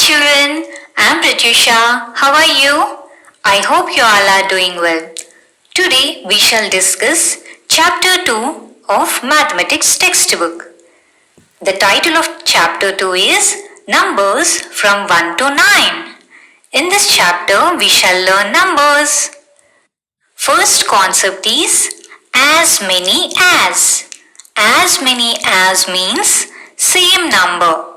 children, I'm Pratyusha. How are you? I hope you all are doing well. Today we shall discuss Chapter 2 of Mathematics textbook. The title of Chapter 2 is Numbers from 1 to 9. In this chapter we shall learn numbers. First concept is as many as. As many as means same number.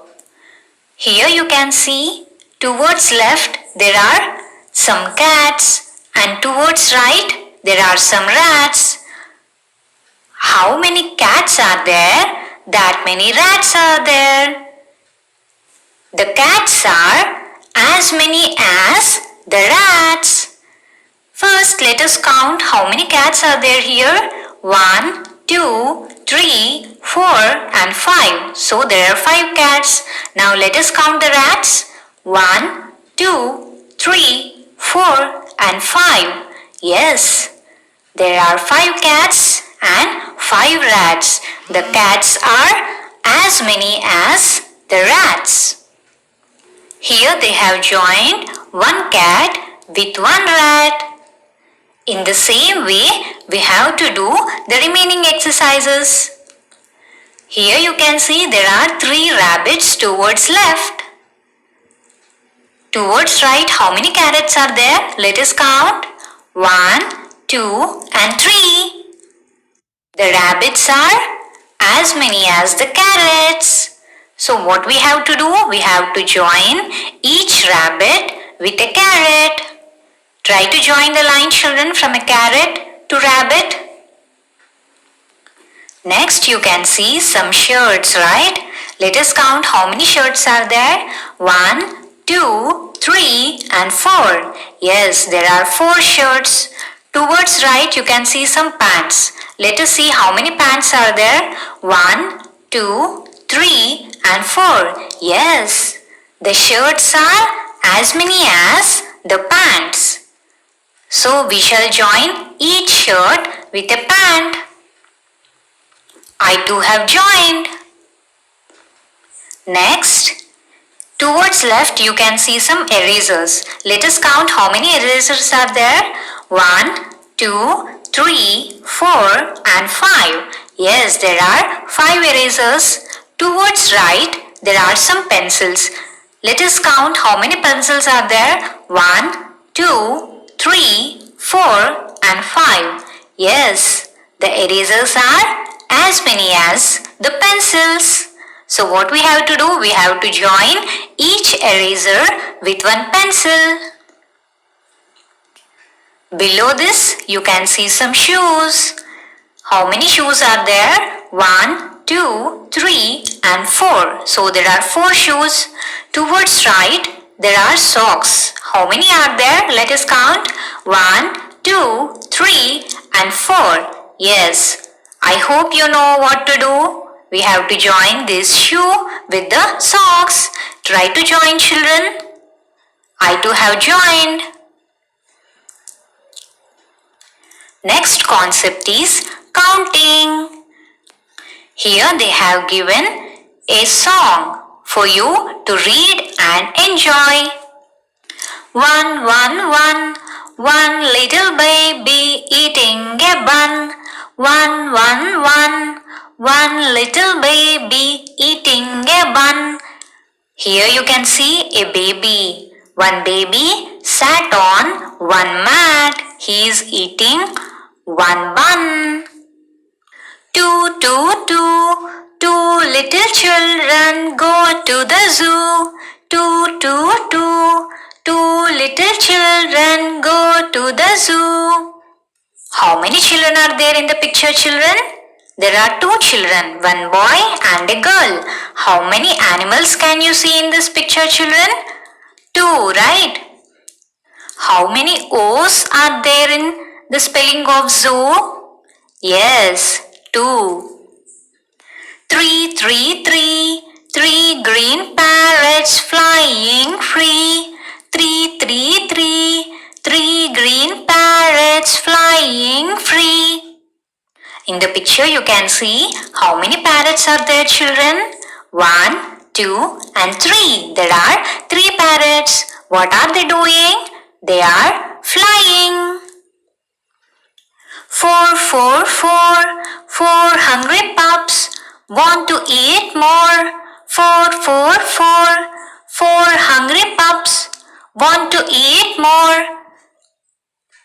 Here you can see towards left there are some cats and towards right there are some rats. How many cats are there? That many rats are there. The cats are as many as the rats. First let us count how many cats are there here. 1, 2, 3, 4 and 5. So there are 5 cats. Now let us count the rats. 1, 2, 3, 4 and 5. Yes, there are 5 cats and 5 rats. The cats are as many as the rats. Here they have joined one cat with one rat. In the same way, we have to do the remaining exercises. Here you can see there are 3 rabbits towards left. Towards right, how many carrots are there? Let us count. 1, 2 and 3. The rabbits are as many as the carrots. So what we have to do? We have to join each rabbit with a carrot. Try to join the line, children, from a carrot to rabbit. Next you can see some shirts, right? Let us count how many shirts are there. 1, 2, 3 and 4. Yes, there are 4 shirts. Towards right you can see some pants. Let us see how many pants are there. 1, 2, 3 and 4. Yes, the shirts are as many as the pants. So we shall join each shirt with a pant. I too have joined. Next, towards left you can see some erasers. Let us count how many erasers are there. 1, 2, 3, 4 and 5. Yes, there are 5 erasers. Towards right there are some pencils. Let us count how many pencils are there. 1, 2, 3, 4 and 5. Yes, the erasers are as many as the pencils. So what we have to do? We have to join each eraser with one pencil. Below this you can see some shoes. How many shoes are there? 1, 2, 3 and 4. So there are 4 shoes. Towards right there are socks. How many are there? Let us count. 1, 2, 3 and 4. Yes, I hope you know what to do. We have to join this shoe with the socks. Try to join, children. I too have joined. Next concept is counting. Here they have given a song for you to read and enjoy. 1, 1, 1, 1 little baby eating a bun. 1, 1, 1, 1 little baby eating a bun. Here you can see a baby. One baby sat on one mat. He is eating one bun. 2, 2, 2, 2 little children go to the zoo. 2, 2, 2, 2 little children go to the zoo. How many children are there in the picture, children? There are 2 children, one boy and a girl. How many animals can you see in this picture, children? 2, right? How many O's are there in the spelling of zoo? Yes, 2. 3, 3, 3, 3 green parrots flying free. 3, 3, 3, 3 green parrots flying free. In the picture you can see how many parrots are there, children? 1, 2 and 3. There are 3 parrots parrots, what are they doing? They are flying. 4 hungry pups want to eat more. 4 hungry pups want to eat more.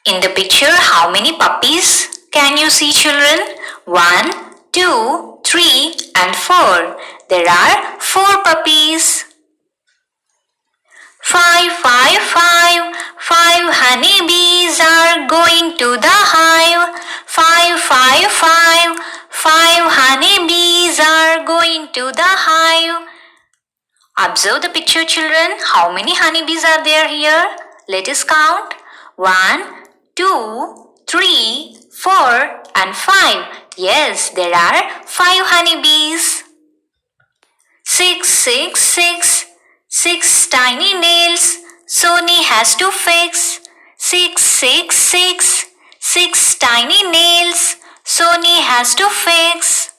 In the picture, how many puppies can you see, children? 1, 2, 3 and 4. There are 4 puppies. 5 honeybees are going to the hive. 5 honeybees are going to the hive. Observe the picture, children. How many honeybees are there here? Let us count. 1, 2, 3, 4 and 5. Yes, there are 5 honeybees. 6 tiny nails Sony has to fix. 6 tiny nails Sony has to fix.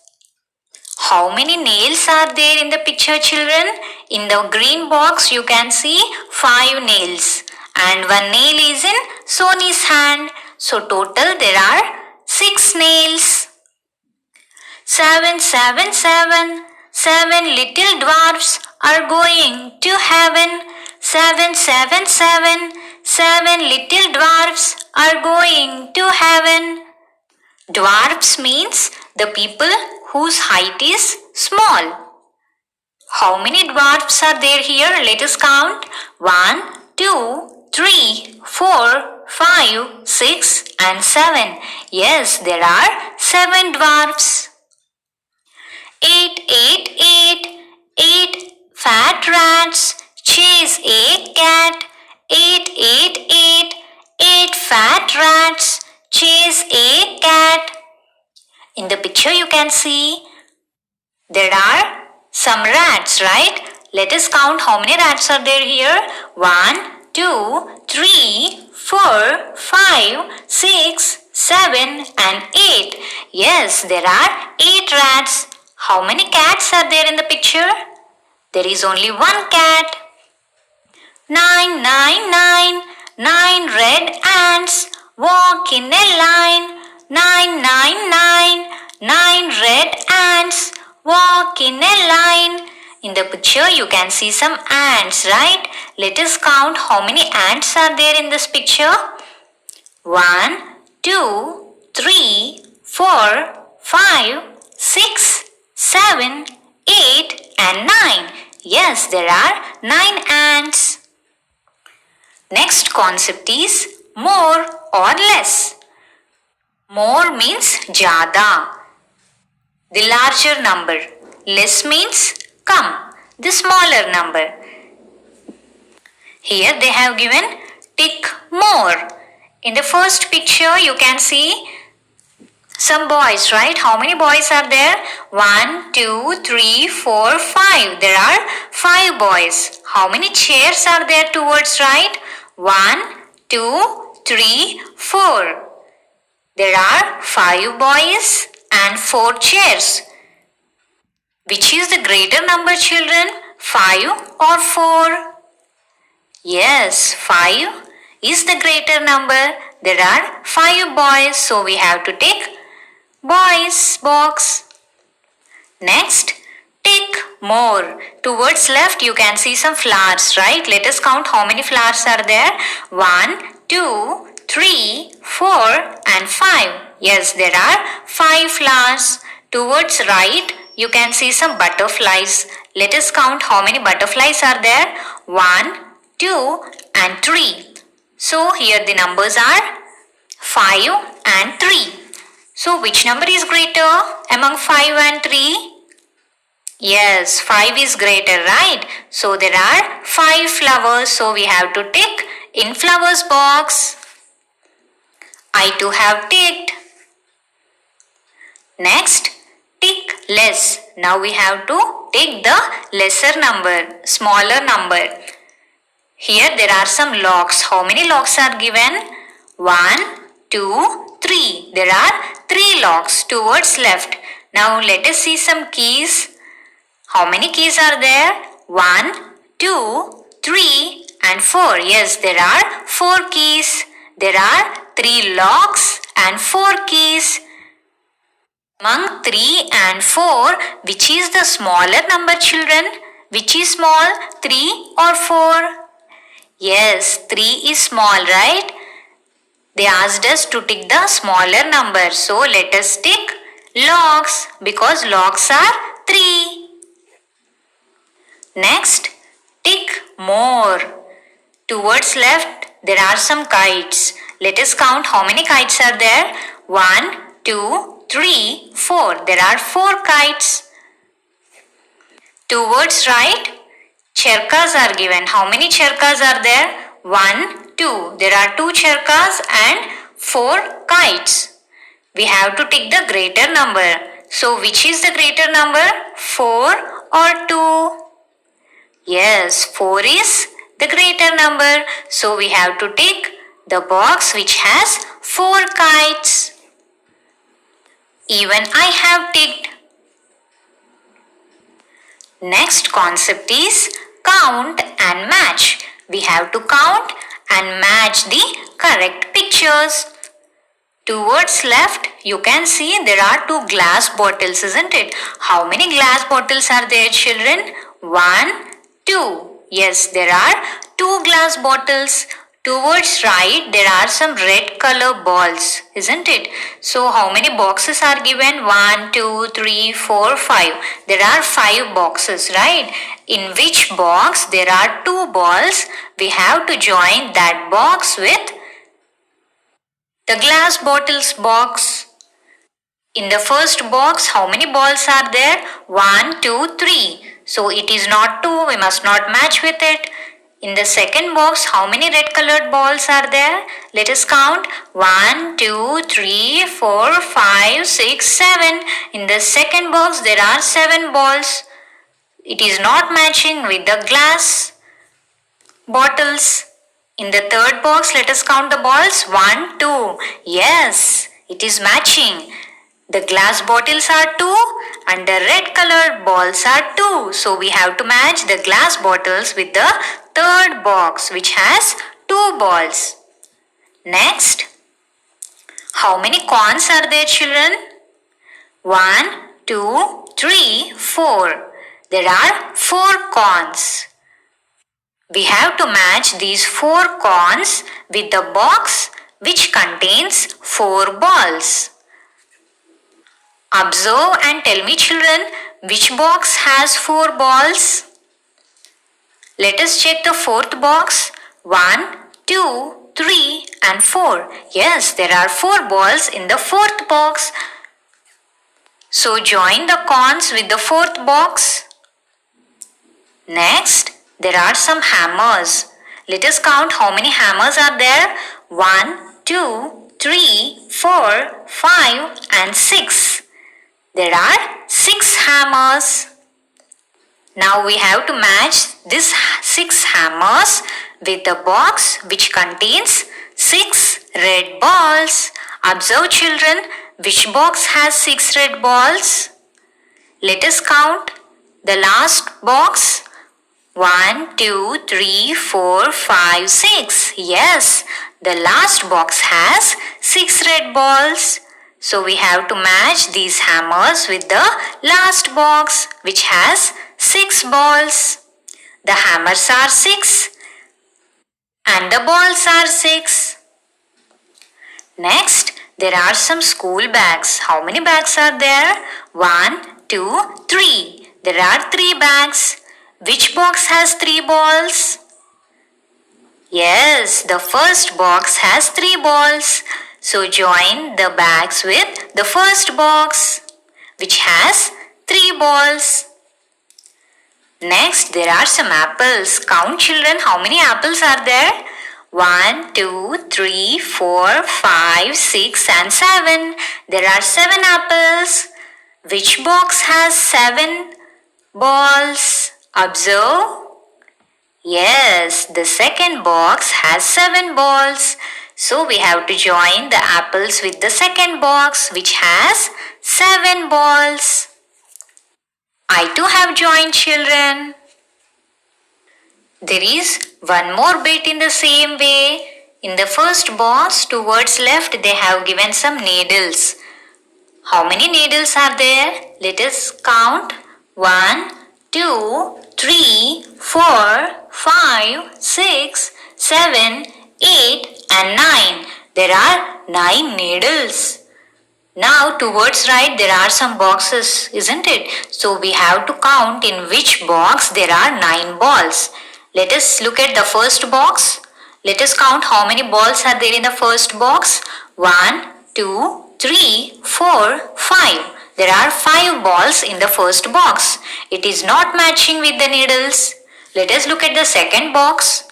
How many nails are there in the picture, children? In the green box you can see 5 nails and 1 nail is in Sony's hand. So total there are 6 nails. 7 little dwarfs are going to heaven. 7 little dwarfs are going to heaven. Dwarfs means the people whose height is small. How many dwarfs are there here? Let us count. 1, 2, 3, 4, 5, 6 and 7. Yes, there are 7 dwarfs. 8 fat rats chase a cat. 8 fat rats chase a cat. In the picture you can see there are some rats, right? Let us count how many rats are there here. 1, 2, 3, 4, 5, 6, 7 and 8. Yes, there are 8 rats. How many cats are there in the picture? There is only 1 cat. 9 red ants walk in a line. 9 red ants walk in a line. In the picture you can see some ants, right? Let us count how many ants are there in this picture. 1, 2, 3, 4, 5, 6, 7, 8 and 9. Yes, there are 9 ants. Next concept is more or less. More means jada, the larger number. Less means come, the smaller number. Here they have given tick more. In the first picture you can see some boys, right? How many boys are there? 1, 2, 3, 4, 5. There are 5 boys. How many chairs are there towards right? 1, 2, 3, 4. There are 5 boys and 4 chairs. Which is the greater number, children? 5 or 4? Yes, 5 is the greater number. There are 5 boys, so we have to take boys box. Next, tick more. Towards left you can see some flowers, right? Let us count how many flowers are there. 1, 2, 3, 4 and 5. Yes, there are 5 flowers. Towards right you can see some butterflies. Let us count how many butterflies are there. 1, 2 and 3. So here the numbers are 5 and 3. So which number is greater among 5 and 3? Yes, 5 is greater, right? So there are 5 flowers. So we have to tick in flowers box. I too have ticked. Next, tick less. Now we have to take the lesser number, smaller number. Here there are some locks. How many locks are given? 1, 2, 3. There are 3 locks towards left. Now let us see some keys. How many keys are there? 1, 2, 3 and 4. Yes, there are 4 keys. There are 3 locks and 4 keys. Among 3 and 4, which is the smaller number, children? Which is small, 3 or 4? Yes, 3 is small, right? They asked us to tick the smaller number. So let us tick logs because logs are 3. Next, tick more. Towards left, there are some kites. Let us count how many kites are there. 1, 2, 3, 4. There are 4 kites. Towards right, cherkas are given. How many cherkas are there? 1, 2. There are 2 cherkas and 4 kites. We have to take the greater number. So which is the greater number? 4 or 2? Yes, 4 is the greater number. So we have to take the box which has 4 kites. Even I have ticked. Next concept is count and match. We have to count and match the correct pictures. Towards left, you can see there are 2 glass bottles, isn't it? How many glass bottles are there, children? 1, 2. Yes, there are 2 glass bottles. Towards right, there are some red color balls, isn't it? So, how many boxes are given? 1, 2, 3, 4, 5. There are 5 boxes, right? In which box there are 2 balls, we have to join that box with the glass bottles box. In the first box, how many balls are there? 1, 2, 3. So it is not 2, we must not match with it. In the second box, how many red colored balls are there? Let us count. 1, 2, 3, 4, 5, 6, 7. In the second box, there are 7 balls. It is not matching with the glass bottles. In the third box, let us count the balls. 1, 2. Yes, it is matching. The glass bottles are 2 and the red colored balls are 2. So we have to match the glass bottles with the third box which has 2 balls. Next, how many cones are there, children? 1, 2, 3, 4. There are 4 cones. We have to match these 4 cones with the box which contains 4 balls. Observe and tell me, children, which box has 4 balls? Let us check the fourth box. 1, 2, 3 and 4. Yes, there are 4 balls in the fourth box. So join the cones with the fourth box. Next, there are some hammers. Let us count how many hammers are there. 1, 2, 3, 4, 5 and 6. There are 6 hammers. Now we have to match these 6 hammers with the box which contains 6 red balls. Observe, children, which box has 6 red balls? Let us count the last box. 1, 2, 3, 4, 5, 6. Yes, the last box has 6 red balls. So we have to match these hammers with the last box which has 6 balls. The hammers are 6 and the balls are 6. Next, there are some school bags. How many bags are there? 1, 2, 3. There are 3 bags. Which box has 3 balls? Yes, the first box has 3 balls. So join the bags with the first box which has 3 balls. Next, there are some apples. Count, children, how many apples are there? 1, 2, 3, 4, 5, 6 and 7. There are 7 apples. Which box has 7 balls? Observe. Yes, the second box has 7 balls. So we have to join the apples with the second box which has 7 balls. I too have joined, children. There is one more bit in the same way. In the first box towards left they have given some needles. How many needles are there? Let us count. 1, 2, 3, 4, 5, 6, 7, 8 and 9. There are 9 needles. Now towards right there are some boxes, isn't it? So we have to count in which box there are 9 balls. Let us look at the first box. Let us count how many balls are there in the first box. 1, 2, 3, 4, 5. There are 5 balls in the first box. It is not matching with the needles. Let us look at the second box.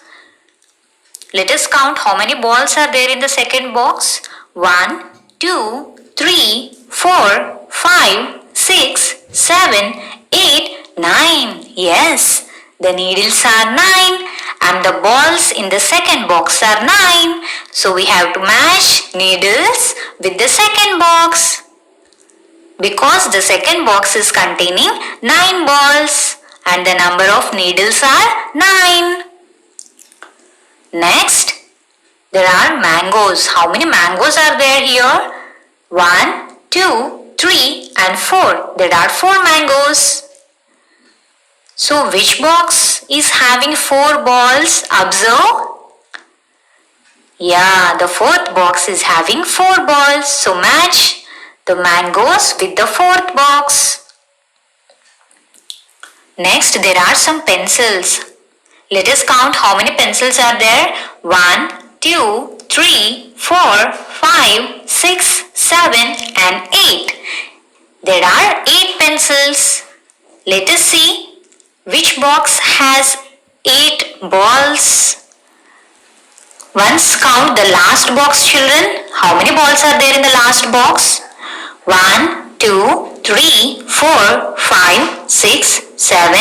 Let us count how many balls are there in the second box. 1, 2, 3, 4, 5, 6, 7, 8, 9. Yes, the needles are 9 and the balls in the second box are 9. So we have to match needles with the second box. Because the second box is containing 9 balls and the number of needles are 9. Next, there are mangoes. How many mangoes are there here? 1, 2, 3 and 4. There are 4 mangoes. So which box is having 4 balls? Observe. Yeah, the fourth box is having 4 balls. So match the mangoes with the fourth box. Next, there are some pencils. Let us count how many pencils are there. 1, 2, 3, 4, 5, 6, 7 and 8. There are 8 pencils. Let us see which box has 8 balls. Once count the last box, children. How many balls are there in the last box? 1, 2, 3, 4, 5, 6, 7,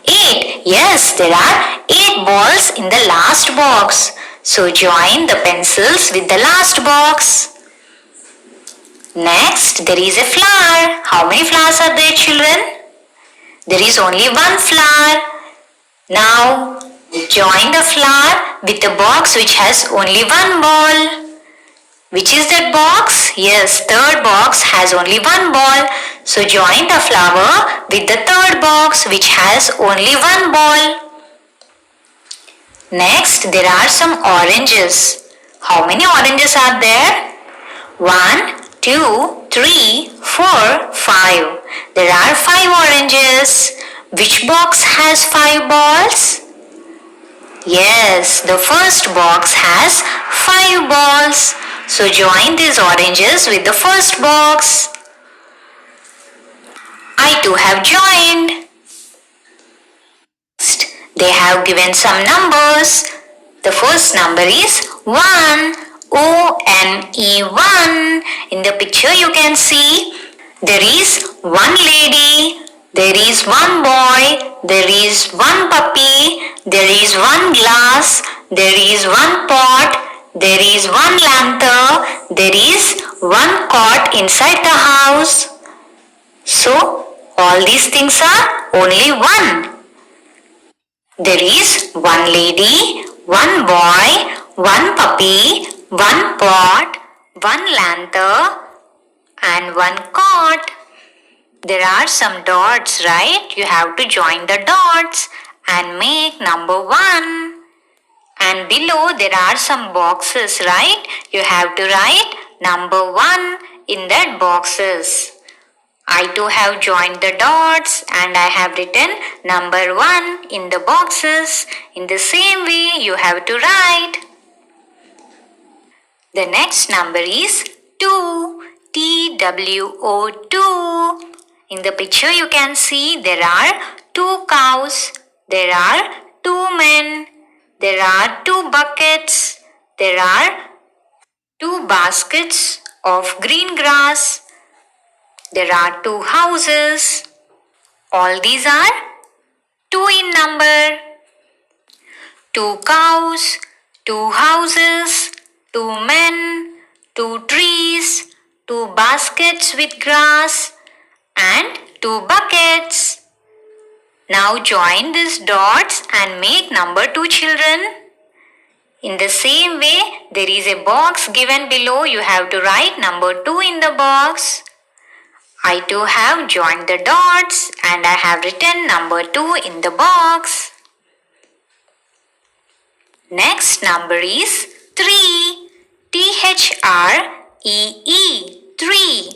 8. Yes, there are 8 balls in the last box. So join the pencils with the last box. Next, there is a flower. How many flowers are there, children? There is only one flower. Now, join the flower with the box which has only one ball. Which is that box? Yes, third box has only one ball. So join the flower with the third box which has only one ball. Next, there are some oranges. How many oranges are there? 1, 2, 3, 4, 5. There are 5 oranges. Which box has 5 balls? Yes, the first box has 5 balls. So join these oranges with the first box. I too have joined. Next, they have given some numbers. The first number is 1. O-N-E 1. In the picture you can see there is one lady, there is one boy, there is one puppy, there is one glass, there is one pot, there is one lantern, there is one cot inside the house. So all these things are only one. There is one lady, one boy, one puppy, one pot, one lantern and one cot. There are some dots, right? You have to join the dots and make number 1. And below there are some boxes, right? You have to write number 1 in that boxes. I too have joined the dots and I have written number 1 in the boxes. In the same way you have to write. The next number is 2. T-W-O 2. In the picture you can see there are 2 cows. There are 2 men. There are 2 buckets. There are 2 baskets of green grass. There are 2 houses. All these are 2 in number. 2 cows, 2 houses, 2 men, 2 trees, 2 baskets with grass and 2 buckets. Now join these dots and make number 2, children. In the same way, there is a box given below. You have to write number 2 in the box. I too have joined the dots and I have written number 2 in the box. Next number is 3. T-H-R-E-E. 3.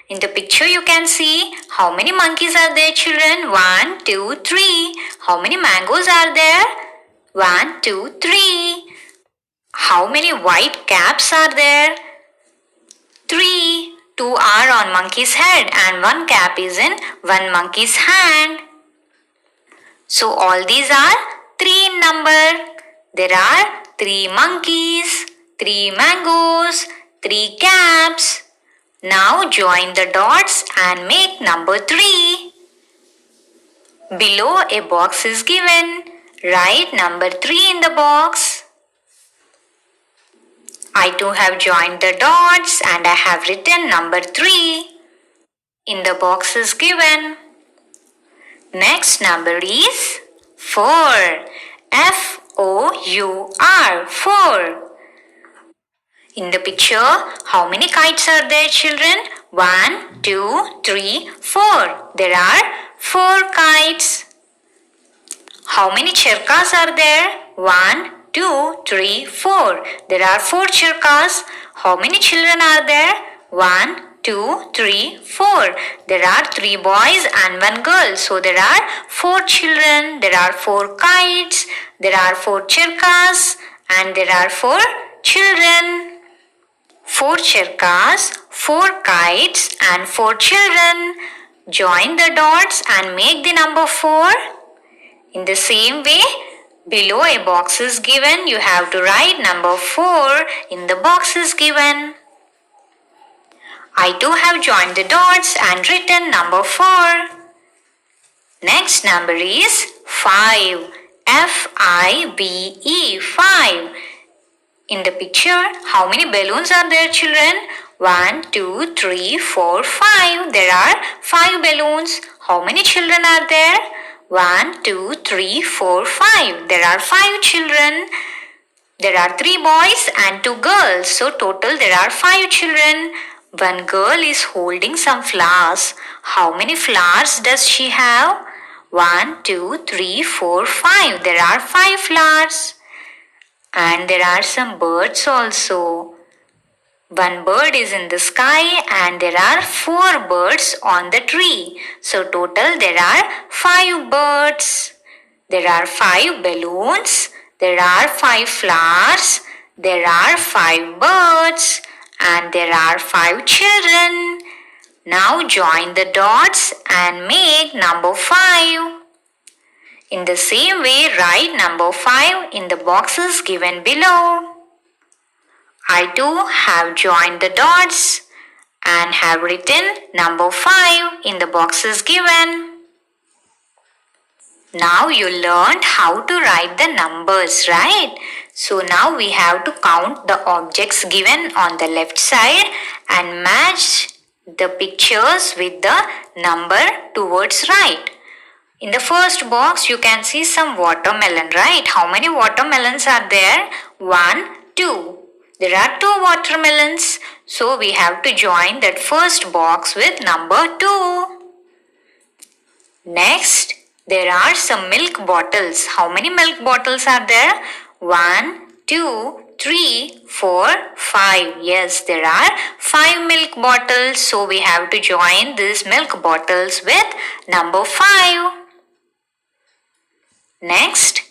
In the picture you can see how many monkeys are there, children? 1, 2, 3. How many mangoes are there? 1, 2, 3. How many white caps are there? 3. 2 are on monkey's head and 1 cap is in one monkey's hand. So all these are 3 in number. There are 3 monkeys, 3 mangoes, 3 caps. Now join the dots and make number 3. Below a box is given. Write number 3 in the box. I too have joined the dots and I have written number 3 in the box is given. Next number is 4. F-O-U-R. 4. In the picture, how many kites are there, children? 1, 2, 3, 4. There are 4 kites. How many charkas are there? 1, 2, 3, 4. There are 4 charkas. How many children are there? 1, 2, 3, 4. There are 3 boys and 1 girl. So there are 4 children. There are 4 kites. There are 4 charkas and there are 4 children. 4 charkas, 4 kites and 4 children. Join the dots and make the number 4. In the same way, below a box is given. You have to write number 4 in the boxes given. I too have joined the dots and written number 4. Next number is 5. F-I-B-E. 5. In the picture, how many balloons are there, children? 1, 2, 3, 4, 5. There are 5 balloons. How many children are there? 1, 2, 3, 4, 5. There are 5 children. There are 3 boys and 2 girls. So total there are 5 children. One girl is holding some flowers. How many flowers does she have? 1, 2, 3, 4, 5. There are 5 flowers. And there are some birds also. One bird is in the sky and there are 4 birds on the tree. So total there are 5 birds. There are 5 balloons. There are 5 flowers. There are 5 birds. And there are 5 children. Now join the dots and make number 5. In the same way, write number 5 in the boxes given below. I too have joined the dots and have written number 5 in the boxes given. Now you learned how to write the numbers, right? So now we have to count the objects given on the left side and match the pictures with the number towards right. In the first box, you can see some watermelon, right? How many watermelons are there? 1, 2. There are 2 watermelons. So we have to join that first box with number 2. Next, there are some milk bottles. How many milk bottles are there? 1, 2, 3, 4, 5. Yes, there are 5 milk bottles. So we have to join these milk bottles with number 5. Next,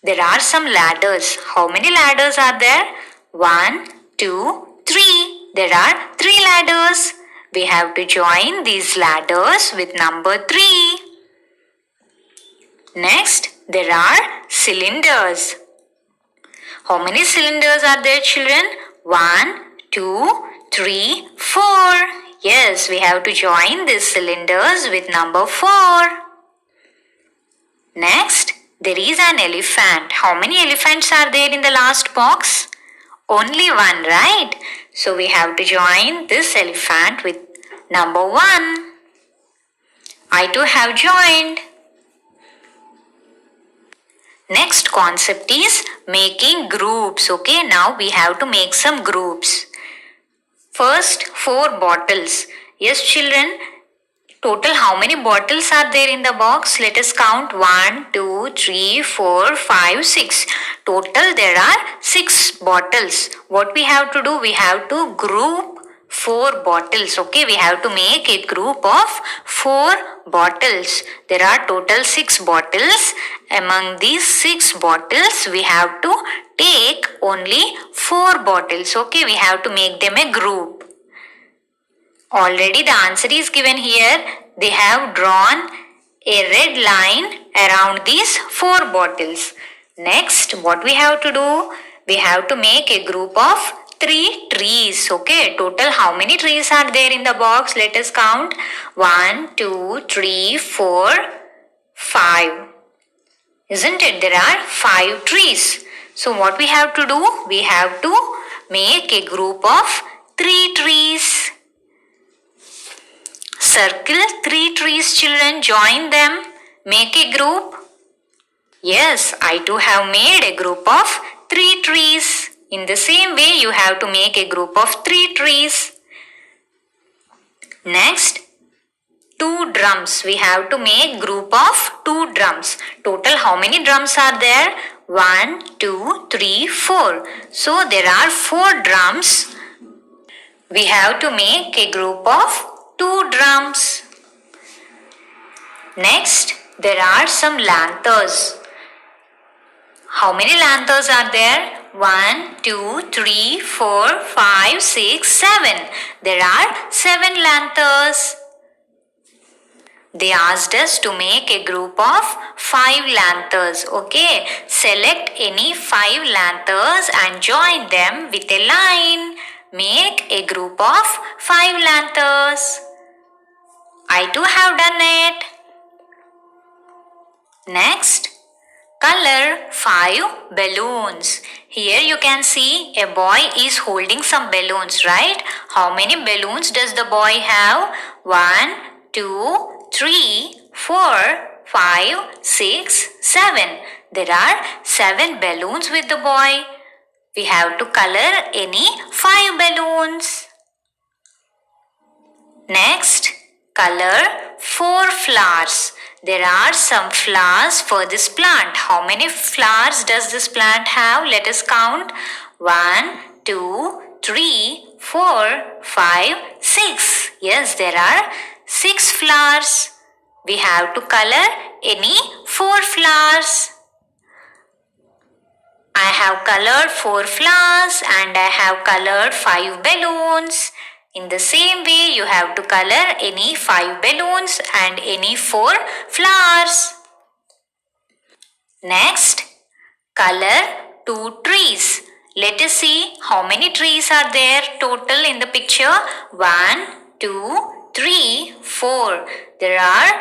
there are some ladders. How many ladders are there? 1, 2, 3. There are 3 ladders. We have to join these ladders with number 3. Next, there are cylinders. How many cylinders are there, children? 1, 2, 3, 4. Yes, we have to join these cylinders with number 4. Next, there is an elephant. How many elephants are there in the last box? Only 1, right? So we have to join this elephant with number 1. I too have joined. Next concept is making groups. Okay, now we have to make some groups. First, 4 bottles. Yes, children, total how many bottles are there in the box? Let us count 1, 2, 3, 4, 5, 6. Total there are 6 bottles. What we have to do? We have to group 4 bottles. Okay, we have to make a group of 4 bottles. There are total 6 bottles. Among these 6 bottles, we have to take only 4 bottles. Okay, we have to make them a group. Already the answer is given here. They have drawn a red line around these 4 bottles. Next, what we have to do? We have to make a group of 3 trees. Okay, total how many trees are there in the box? Let us count. 1, 2, 3, 4, 5. Isn't it? There are 5 trees. So what we have to do? We have to make a group of 3 trees. Circle 3 trees, children. Join them. Make a group. Yes, I too have made a group of 3 trees. In the same way, you have to make a group of 3 trees. Next, 2 drums. We have to make group of 2 drums. Total how many drums are there? 1, 2, 3, 4. So there are 4 drums. We have to make a group of 2 drums. Next, there are some lanterns. How many lanterns are there? 1, 2, 3, 4, 5, 6, 7. There are 7 lanterns. They asked us to make a group of 5 lanterns. Okay, select any 5 lanterns and join them with a line. Make a group of 5 lanterns. I too have done it. Next, color 5 balloons. Here you can see a boy is holding some balloons, right? How many balloons does the boy have? 1, 2, 3, 4, 5, 6, 7. There are 7 balloons with the boy. We have to color any 5 balloons. Next, color 4 flowers. There are some flowers for this plant. How many flowers does this plant have? Let us count. 1, 2, 3, 4, 5, 6. Yes, there are 6 flowers. We have to color any 4 flowers. I have colored 4 flowers and I have colored 5 balloons. In the same way, you have to color any 5 balloons and any 4 flowers. Next, color 2 trees. Let us see how many trees are there total in the picture. 1, 2, 3, 4. There are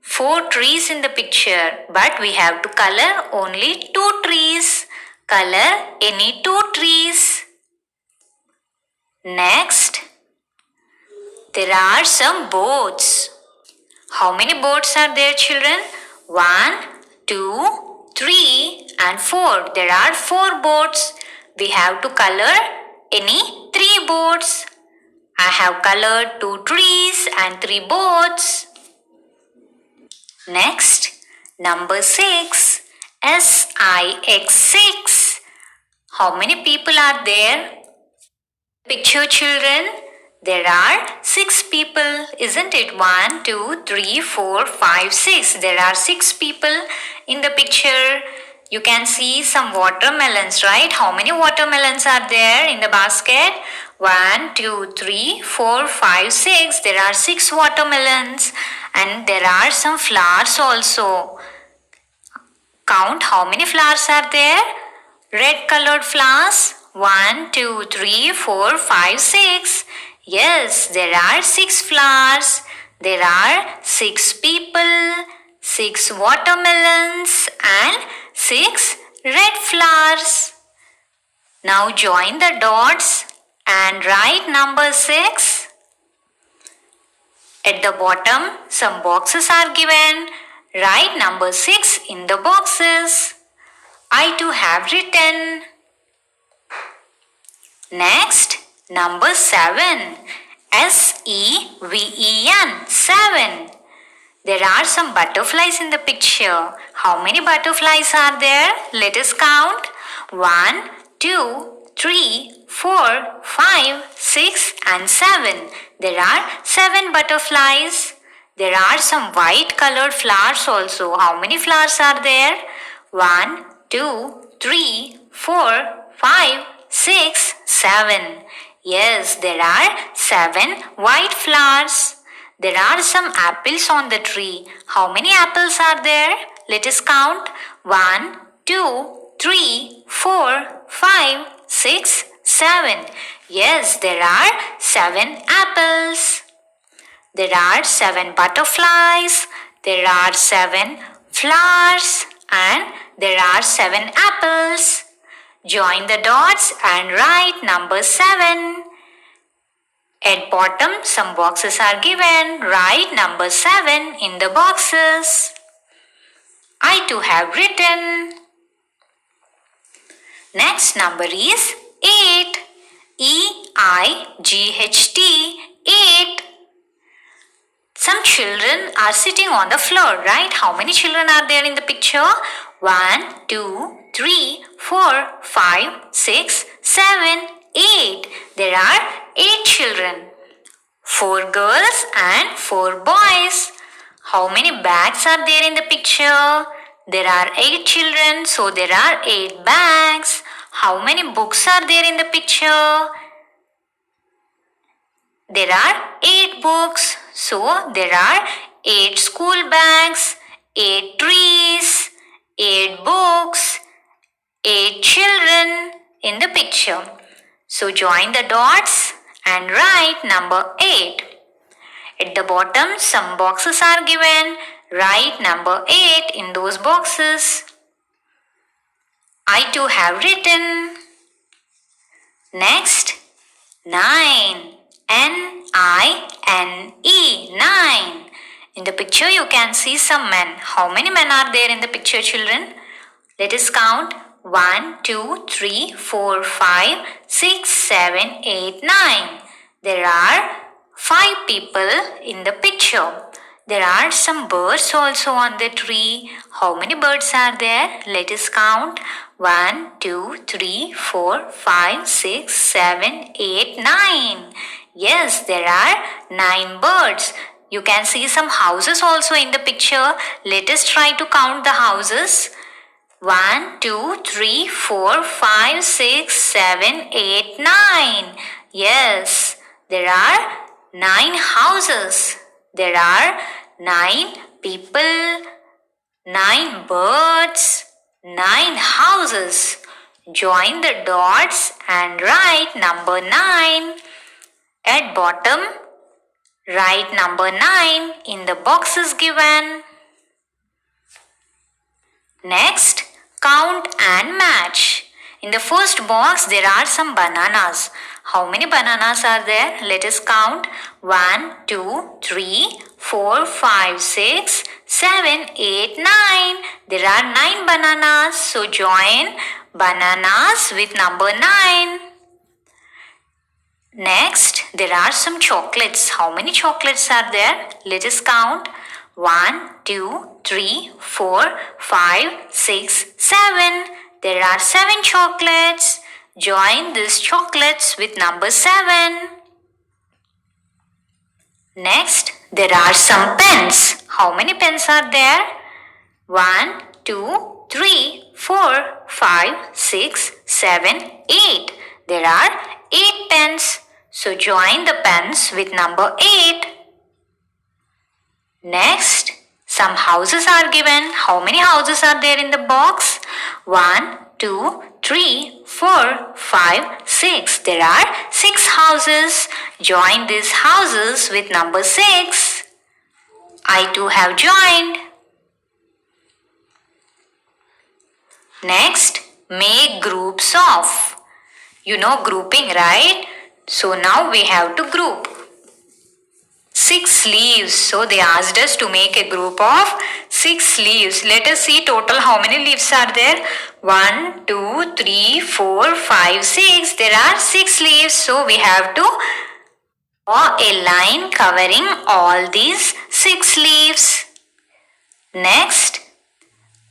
4 trees in the picture, but we have to color only 2 trees. Color any 2 trees. Next, there are some boats. How many boats are there, children? 1, 2, 3 and 4. There are 4 boats. We have to color any 3 boats. I have colored 2 trees and 3 boats. Next, number 6. SIX 6. How many people are there? Picture, children. There are 6 people, isn't it? 1, 2, 3, 4, 5, 6. There are 6 people in the picture. You can see some watermelons, right? How many watermelons are there in the basket? 1, 2, 3, 4, 5, 6. There are 6 watermelons. And there are some flowers also. Count how many flowers are there? Red colored flowers. 1, 2, 3, 4, 5, 6. Yes, there are 6 flowers. There are 6 people, 6 watermelons and 6 red flowers. Now join the dots and write number 6. At the bottom, some boxes are given. Write number 6 in the boxes. I too have written. Next, number 7. S-E-V-E-N, 7. There are some butterflies in the picture. How many butterflies are there? Let us count. 1, 2, 3, 4, 5, 6 and 7. There are 7 butterflies. There are some white colored flowers also. How many flowers are there? 1, 2, 3, 4, 5, 6, 7. Yes, there are 7 white flowers. There are some apples on the tree. How many apples are there? Let us count. 1, 2, 3, 4, 5, 6, 7. Yes, there are 7 apples. There are 7 butterflies. There are 7 flowers. And there are 7 apples. Join the dots and write number 7. At bottom, some boxes are given. Write number 7 in the boxes. I too have written. Next number is 8. E-I-G-H-T, 8. Some children are sitting on the floor, right? How many children are there in the picture? 1, 2, 3, 4, 5, 6, 7, 8. There are 8 children. 4 girls and 4 boys. How many bags are there in the picture? There are 8 children, so there are 8 bags. How many books are there in the picture? There are 8 books, so there are 8 school bags, 8 trees, 8 books, 8 children in the picture. So join the dots and write number 8. At the bottom, some boxes are given. Write number 8 in those boxes. I too have written. Next, 9. N-I-N-E, 9. In the picture, you can see some men. How many men are there in the picture, children? Let us count. 1, 2, 3, 4, 5, 6, 7, 8, 9. There are 5 people in the picture. There are some birds also on the tree. How many birds are there? Let us count. 1, 2, 3, 4, 5, 6, 7, 8, 9. Yes, there are 9 birds. You can see some houses also in the picture. Let us try to count the houses. 1, 2, 3, 4, 5, 6, 7, 8, 9. Yes, there are 9 houses. There are 9 people, 9 birds, 9 houses. Join the dots and write number 9. At bottom, write number 9 in the boxes given. Next, count and match. In the first box, there are some bananas. How many bananas are there? Let us count. 1, 2, 3, 4, 5, 6, 7, 8, 9. There are 9 bananas. So join bananas with number 9. Next, there are some chocolates. How many chocolates are there? Let us count. 1, 2, 3, 4, 5, 6, 7. There are 7 chocolates. Join these chocolates with number 7. Next, there are some pens. How many pens are there? 1, 2, 3, 4, 5, 6, 7, 8. There are 8 pens. So join the pens with number 8. Next, some houses are given. How many houses are there in the box? 1, 2, 3, 4, 5, 6. There are 6 houses. Join these houses with number 6. I too have joined. Next, make groups of. You know grouping, right? So now we have to group. 6 leaves. So they asked us to make a group of 6 leaves. Let us see total how many leaves are there. 1, 2, 3, 4, 5, 6. There are 6 leaves. So we have to draw a line covering all these 6 leaves. Next,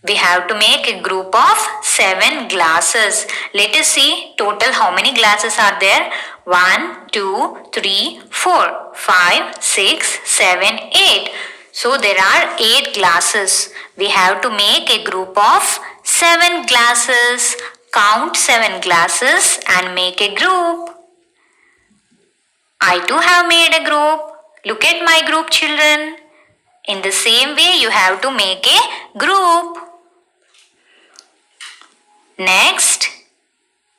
we have to make a group of 7 glasses. Let us see total how many glasses are there. 1, 2, 3, 4, 5, 6, 7, 8. So there are 8 glasses. We have to make a group of 7 glasses. Count 7 glasses and make a group. I too have made a group. Look at my group, children. In the same way, you have to make a group. Next,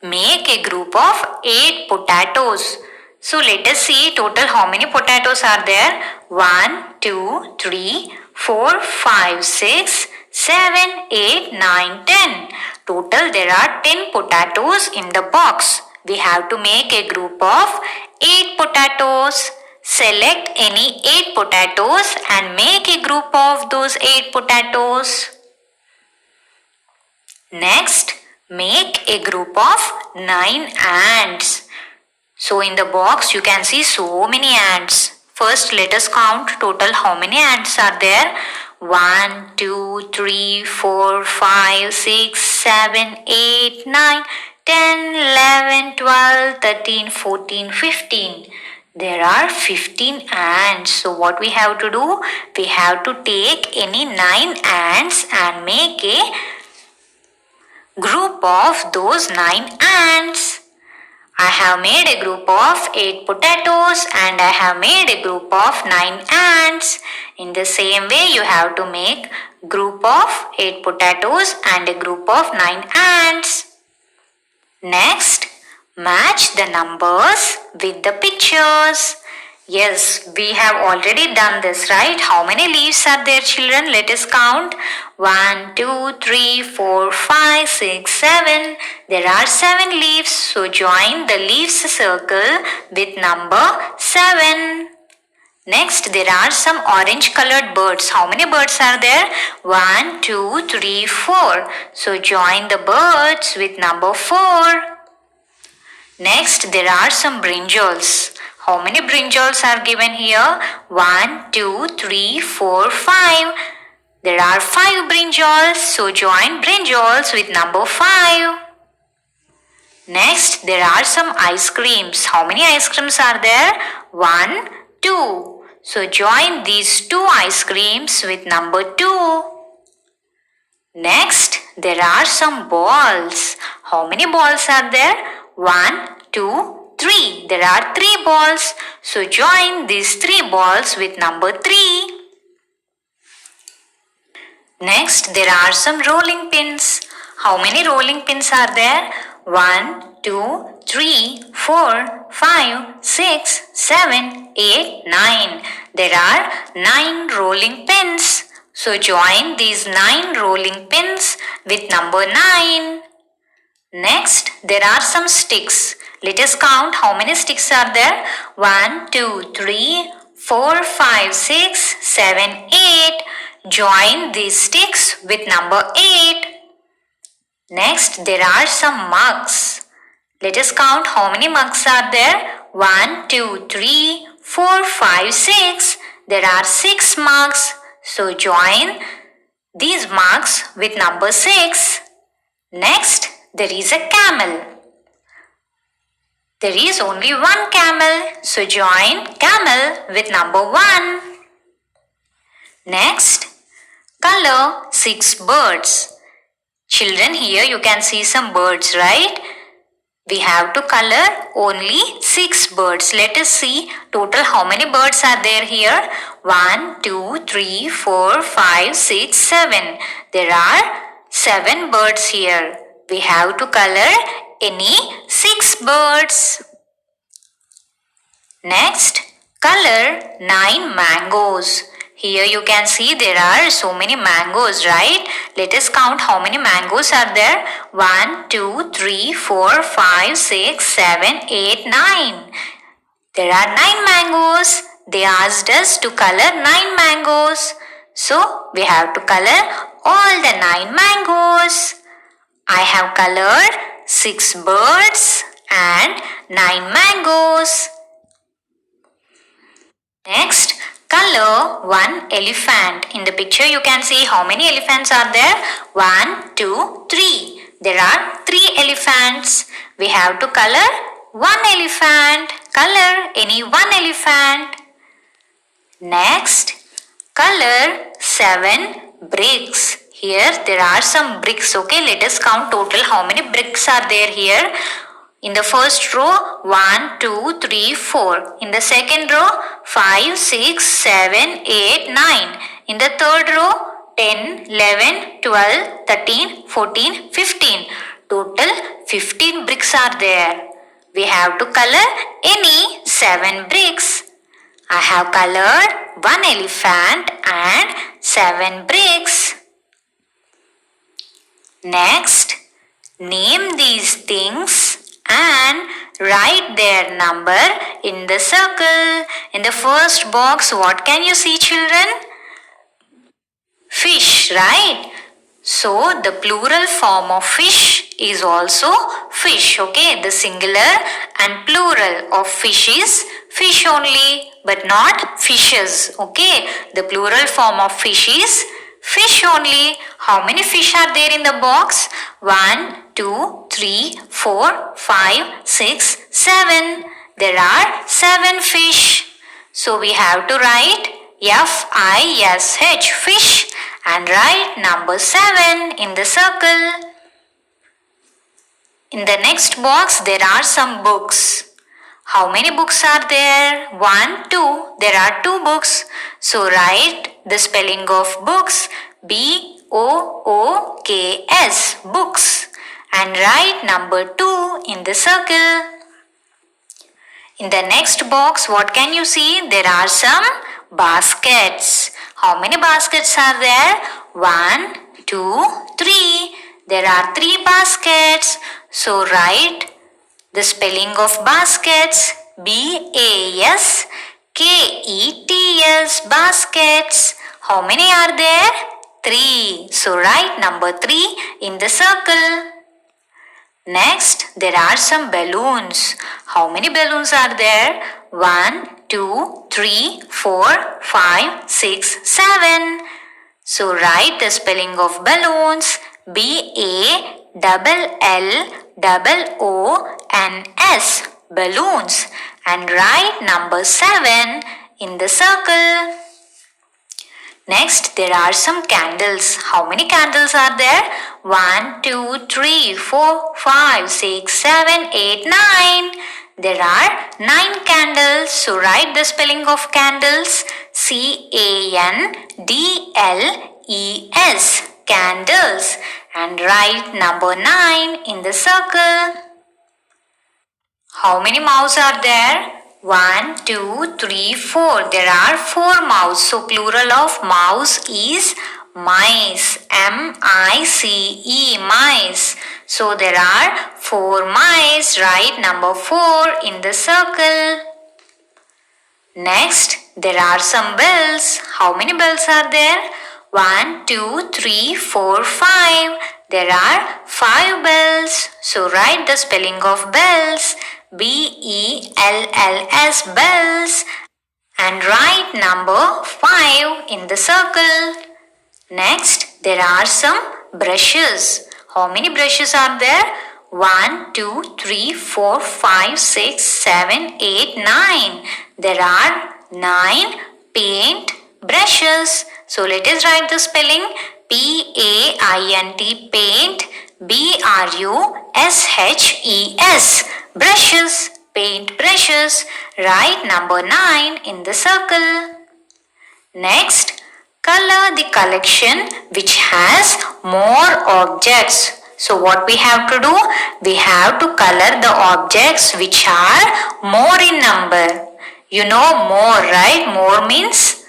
make a group of 8 potatoes. So let us see total how many potatoes are there. 1, 2, 3, 4, 5, 6, 7, 8, 9, 10. Total there are 10 potatoes in the box. We have to make a group of 8 potatoes. Select any 8 potatoes and make a group of those 8 potatoes. Next, make a group of 9 ants. So in the box you can see so many ants. First let us count total how many ants are there. 1, 2, 3, 4, 5, 6, 7, 8, 9, 10, 11, 12, 13, 14, 15. There are 15 ants. So what we have to do? We have to take any 9 ants and make a group of those 9 ants. I have made a group of 8 potatoes and I have made a group of 9 ants. In the same way, you have to make group of 8 potatoes and a group of 9 ants. Next, match the numbers with the pictures. Yes, we have already done this, right? How many leaves are there, children? Let us count. 1, 2, 3, 4, 5, 6, 7. There are 7 leaves. So join the leaves circle with number 7. Next, there are some orange colored birds. How many birds are there? 1, 2, 3, 4. So join the birds with number 4. Next, there are some brinjals. How many brinjals are given here? 1, 2, 3, 4, 5. There are 5 brinjals, so join brinjals with number 5. Next, there are some ice creams. How many ice creams are there? 1, 2. So join these 2 ice creams with number 2. Next, there are some balls. How many balls are there? 1, 2, 3. There are 3 balls. So join these 3 balls with number 3. Next, there are some rolling pins. How many rolling pins are there? 1, 2, 3, 4, 5, 6, 7, 8, 9. There are 9 rolling pins. So join these 9 rolling pins with number 9. Next, there are some sticks. Let us count how many sticks are there. 1, 2, 3, 4, 5, 6, 7, 8. Join these sticks with number 8. Next, there are some mugs. Let us count how many mugs are there. 1, 2, 3, 4, 5, 6. There are 6 mugs. So join these mugs with number 6. Next, there is a camel. There is only one camel. So join camel with number 1. Next, color 6 birds. Children, here you can see some birds, right? We have to color only 6 birds. Let us see total how many birds are there here. 1, 2, 3, 4, 5, 6, 7. There are 7 birds here. We have to color any 6 birds. Next, color 9 mangoes. Here you can see there are so many mangoes, right? Let us count how many mangoes are there. 1, 2, 3, 4, 5, 6, 7, 8, 9. There are 9 mangoes. They asked us to color 9 mangoes. So we have to color all the 9 mangoes. I have colored 6 birds and 9 mangoes. Next, color one elephant. In the picture you can see how many elephants are there? 1, 2, 3. There are 3 elephants. We have to color one elephant. Color any one elephant. Next, color 7 bricks. Here there are some bricks. Okay, let us count total how many bricks are there here. In the first row, 1, 2, 3, 4. In the second row, 5, 6, 7, 8, 9. In the third row, 10, 11, 12, 13, 14, 15. Total 15 bricks are there. We have to color any 7 bricks. I have colored one elephant and 7 bricks. Next, name these things and write their number in the circle. In the first box, what can you see, children? Fish, right? So the plural form of fish is also fish. Okay, the singular and plural of fish is fish only, but not fishes. Okay, the plural form of fish is fish only. How many fish are there in the box? 1, 2, 3, 4, 5, 6, 7. There are 7 fish. So we have to write F-I-S-H, fish, and write number 7 in the circle. In the next box, there are some books. How many books are there? 1, 2. There are 2 books. So write the spelling of books, B-O-O-K-S, books, and write number 2 in the circle. In the next box, what can you see? There are some baskets. How many baskets are there? 1, 2, 3. There are 3 baskets. So write the spelling of baskets, B-A-S-K-E-T-S, baskets. How many are there? 3. So write number 3 in the circle. Next, there are some balloons. How many balloons are there? 1, 2, 3, 4, 5, 6, 7. So write the spelling of balloons, B-A-L-L-O-N-S, balloons, and write number 7 in the circle. Next, there are some candles. How many candles are there? 1, 2, 3, 4, 5, 6, 7, 8, 9. There are 9 candles. So write the spelling of candles, C-A-N-D-L-E-S, candles, and write number 9 in the circle. How many mouse are there? 1, 2, 3, 4. There are 4 mouse. So plural of mouse is mice. M-I-C-E, mice. So there are 4 mice. Write number 4 in the circle. Next, there are some bells. How many bells are there? 1, 2, 3, 4, 5. There are 5 bells. So write the spelling of bells, B-E-L-L-S, bells, and write number 5 in the circle. Next, there are some brushes. How many brushes are there? 1, 2, 3, 4, 5, 6, 7, 8, 9. There are 9 paint brushes. So let us write the spelling, P-A-I-N-T, paint, B-R-U-S-H-E-S, brushes, paint brushes. Write number 9 in the circle. Next, color the collection which has more objects. So what we have to do? We have to color the objects which are more in number. You know more, right? More means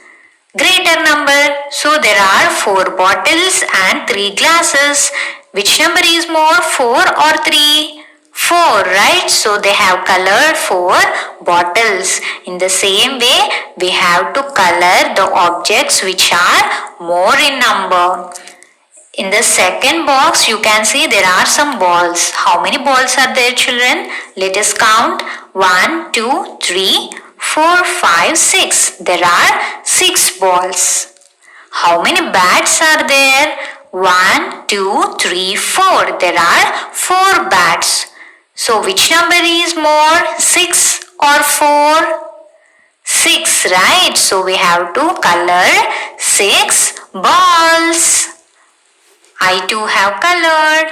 greater number. So there are 4 bottles and 3 glasses. Which number is more, 4 or 3? 4, right? So they have colored 4 bottles. In the same way, we have to color the objects which are more in number. In the second box, you can see there are some balls. How many balls are there, children? Let us count. 1, 2, 3, 4, 5, 6. There are 6 balls. How many bats are there? 1, 2, 3, 4. There are 4 bats. So which number is more? 6 or 4? 6, right? So we have to color 6 balls. I too have colored.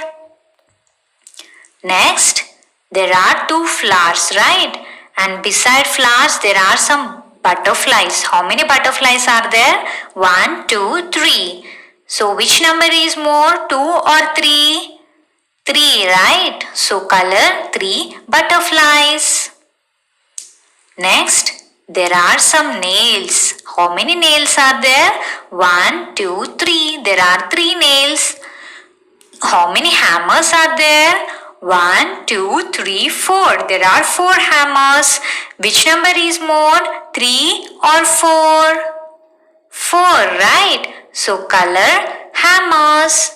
Next, there are 2 flowers, right? And beside flowers, there are some butterflies. How many butterflies are there? 1, 2, 3. So which number is more? 2 or 3? 3, right? So color 3 butterflies. Next, there are some nails. How many nails are there? 1, 2, 3. There are 3 nails. How many hammers are there? 1, 2, 3, 4. There are 4 hammers. Which number is more? 3 or 4? 4, right? So color hammers.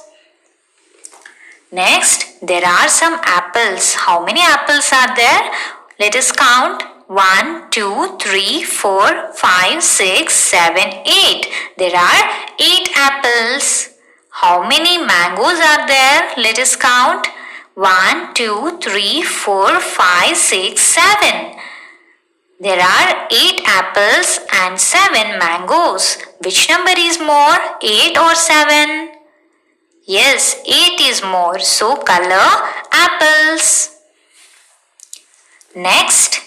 Next, there are some apples. How many apples are there? Let us count. 1, 2, 3, 4, 5, 6, 7, 8. There are 8 apples. How many mangoes are there? Let us count. 1, 2, 3, 4, 5, 6, 7. There are 8 apples and 7 mangoes. Which number is more? 8 or 7? Yes, 8 is more. So color apples. Next,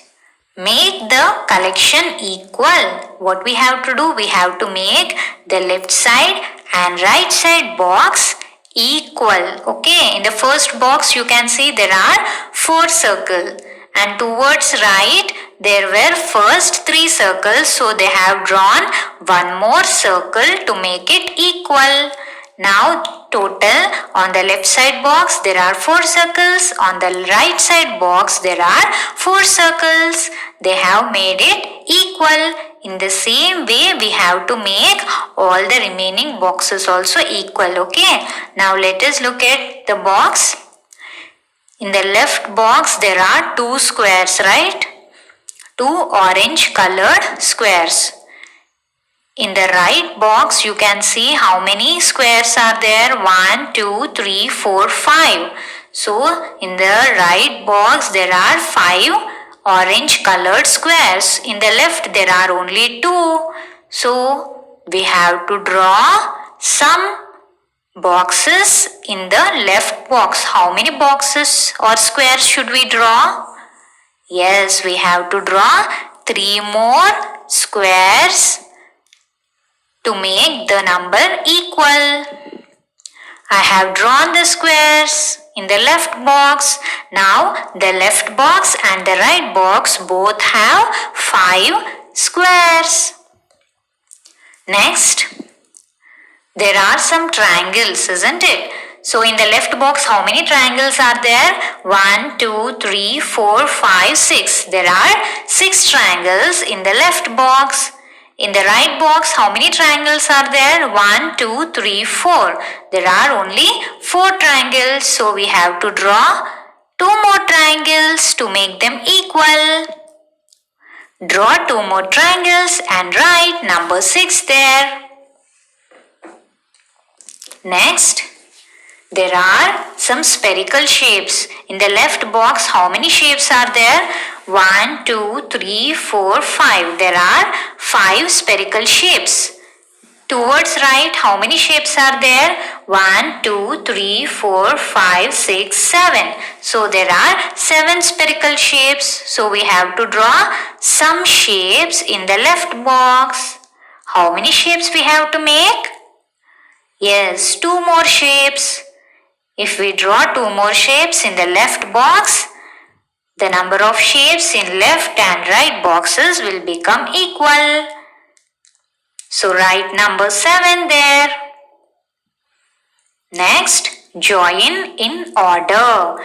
make the collection equal. What we have to do? We have to make the left side and right side box equal. Okay, in the first box you can see there are 4 circles, and towards right there were first 3 circles, so they have drawn one more circle to make it equal. Now total on the left side box there are 4 circles, on the right side box there are 4 circles. They have made it equal. In the same way we have to make all the remaining boxes also equal. Okay, now let us look at the box. In the left box there are 2 squares, right? 2 orange colored squares. In the right box you can see how many squares are there. 1, 2, 3, 4, 5. So in the right box there are 5 orange colored squares. In the left there are only 2. So we have to draw some boxes in the left box. How many boxes or squares should we draw? Yes, we have to draw 3 more squares to make the number equal. I have drawn the squares in the left box. Now the left box and the right box both have 5 squares. Next, there are some triangles, isn't it? So in the left box how many triangles are there? 1, 2, 3, 4, 5, 6. There are 6 triangles in the left box. In the right box, how many triangles are there? 1, 2, 3, 4. There are only 4 triangles. So we have to draw 2 more triangles to make them equal. Draw 2 more triangles and write number 6 there. Next, there are some spherical shapes. In the left box, how many shapes are there? 1, 2, 3, 4, 5. There are 5 spherical shapes. Towards right, how many shapes are there? 1, 2, 3, 4, 5, 6, 7. So there are 7 spherical shapes. So we have to draw some shapes in the left box. How many shapes we have to make? Yes, 2 more shapes. If we draw 2 more shapes in the left box, the number of shapes in left and right boxes will become equal. So write number 7 there. Next, join in order.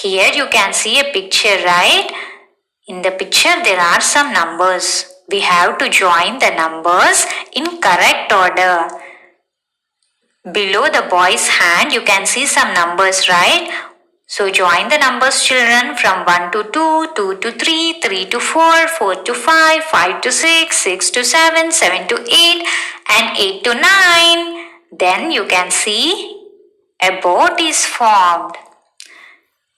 Here you can see a picture, right? In the picture there are some numbers. We have to join the numbers in correct order. Below the boy's hand you can see some numbers, right? So join the numbers, children, from 1 to 2, 2 to 3, 3 to 4, 4 to 5, 5 to 6, 6 to 7, 7 to 8 and 8 to 9. Then you can see a boat is formed.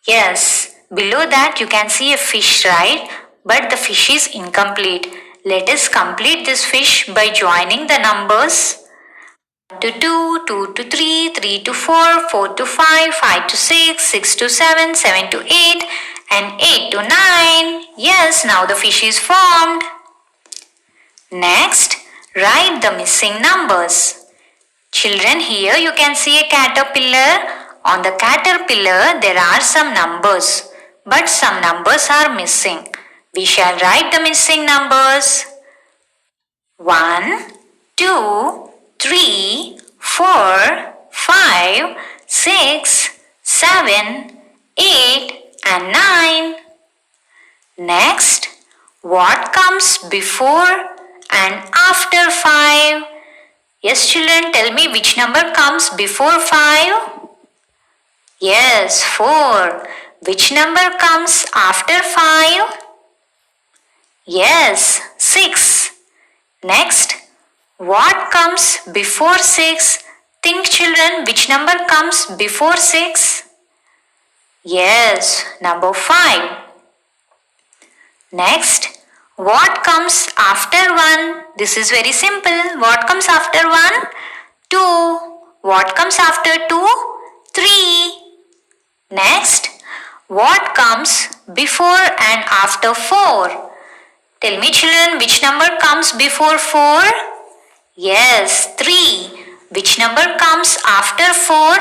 Yes, below that you can see a fish, right? But the fish is incomplete. Let us complete this fish by joining the numbers. 1 to 2, 2 to 3, 3 to 4, 4 to 5, 5 to 6, 6 to 7, 7 to 8 and 8 to 9. Yes, now the fish is formed. Next, write the missing numbers. Children, here you can see a caterpillar. On the caterpillar there are some numbers, but some numbers are missing. We shall write the missing numbers. 1, 2, 3, 4, 5, 6, 7, 8 and 9. Next, what comes before and after 5? Yes, children, tell me which number comes before 5? Yes, 4. Which number comes after 5? Yes, 6. Next, what comes before 6? Think, children, which number comes before 6? Yes, number 5. Next, what comes after 1? This is very simple. What comes after 1? 2. What comes after 2? 3. Next, what comes before and after 4? Tell me, children, which number comes before 4? Yes, 3. Which number comes after 4?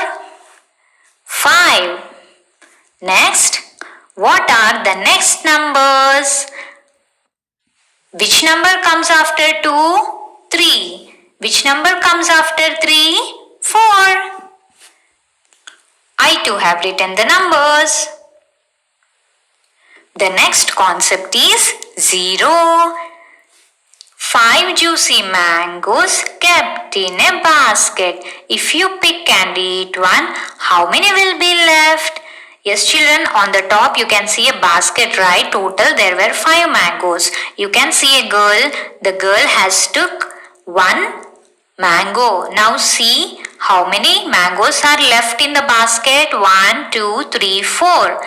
5. Next, what are the next numbers? Which number comes after 2? 3. Which number comes after 3? 4. I too have written the numbers. The next concept is 0. 5 juicy mangoes kept in a basket. If you pick and eat one, how many will be left? Yes, children, on the top you can see a basket, right? Total there were 5 mangoes. You can see a girl. The girl has took one mango. Now see how many mangoes are left in the basket. 1, 2, 3, 4.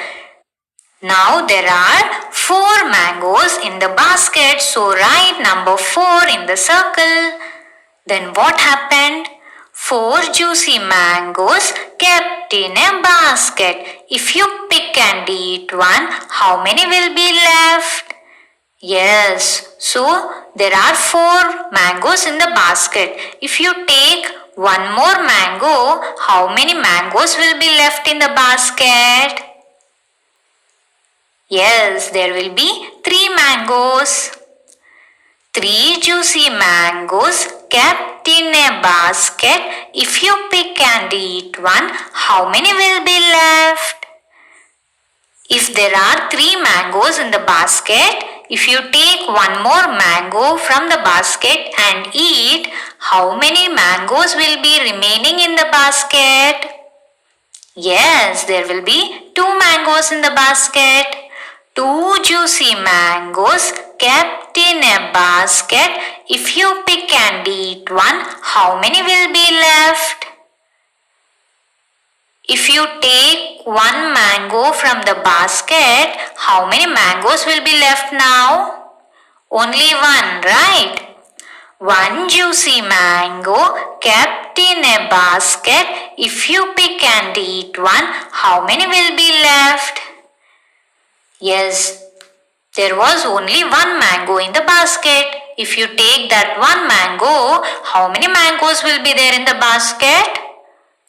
Now there are 4 mangoes in the basket. So write number 4 in the circle. Then what happened? 4 juicy mangoes kept in a basket. If you pick and eat one, how many will be left? Yes, so there are 4 mangoes in the basket. If you take one more mango, how many mangoes will be left in the basket? Yes, there will be 3 mangoes. 3 juicy mangoes kept in a basket. If you pick and eat one, how many will be left? If there are 3 mangoes in the basket, if you take one more mango from the basket and eat, how many mangoes will be remaining in the basket? Yes, there will be 2 mangoes in the basket. 2 juicy mangoes kept in a basket. If you pick and eat one, how many will be left? If you take one mango from the basket, how many mangoes will be left now? Only one, right? 1 juicy mango kept in a basket. If you pick and eat one, how many will be left? Yes, there was only 1 mango in the basket. If you take that 1 mango, how many mangoes will be there in the basket?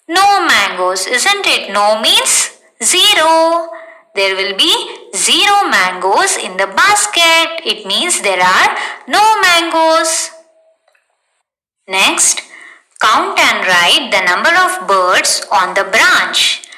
No mangoes, isn't it? No means 0. There will be 0 mangoes in the basket. It means there are no mangoes. Next, count and write the number of birds on the branch.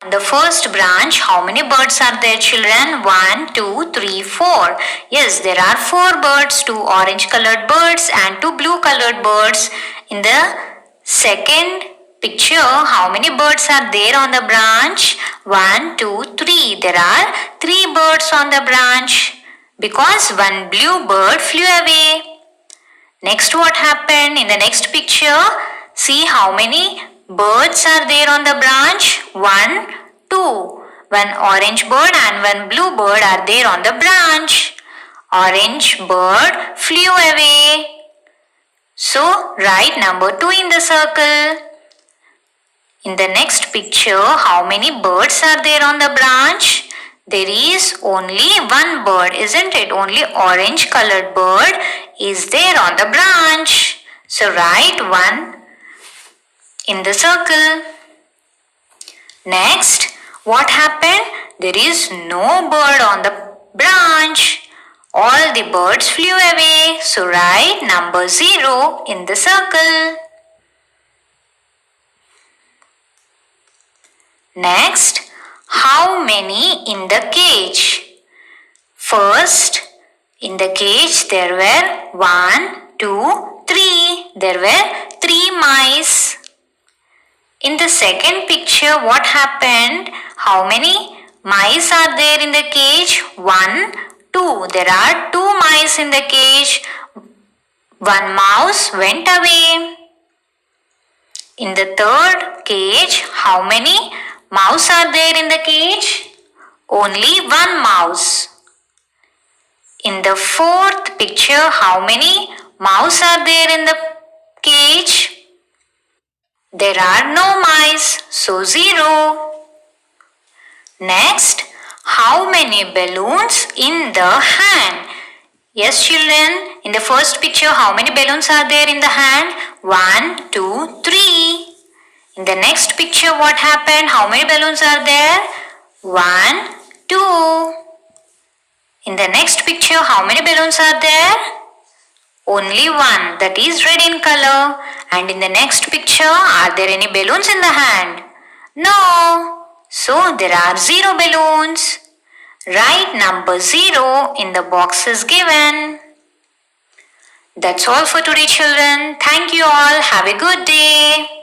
On the first branch, how many birds are there, children? 1, 2, 3, 4. Yes, there are 4 birds, 2 orange colored birds and 2 blue colored birds. In the second picture, how many birds are there on the branch? 1, 2, 3. There are 3 birds on the branch because one blue bird flew away. Next, what happened in the next picture? See how many birds are there on the branch? 1, 2. One orange bird and one blue bird are there on the branch. Orange bird flew away. So, write number 2 in the circle. In the next picture, how many birds are there on the branch? There is only one bird, isn't it? Only orange colored bird is there on the branch. So write 1 in the circle. Next, what happened? There is no bird on the branch. All the birds flew away. So write number 0 in the circle. Next, how many in the cage? First, in the cage there were 1, 2, 3. There were 3 mice. In the second picture, what happened? How many mice are there in the cage? 1, 2. There are 2 mice in the cage. One mouse went away. In the third cage, how many mouse are there in the cage? Only one mouse. In the fourth picture, how many mouse are there in the cage? There are no mice, so 0. Next, how many balloons in the hand? Yes, children, in the first picture, how many balloons are there in the hand? 1, 2, 3. In the next picture, what happened? How many balloons are there? 1, 2. In the next picture, how many balloons are there? Only one, that is red in color. And in the next picture, are there any balloons in the hand? No. So there are 0 balloons. Write number 0 in the boxes given. That's all for today, children. Thank you all. Have a good day.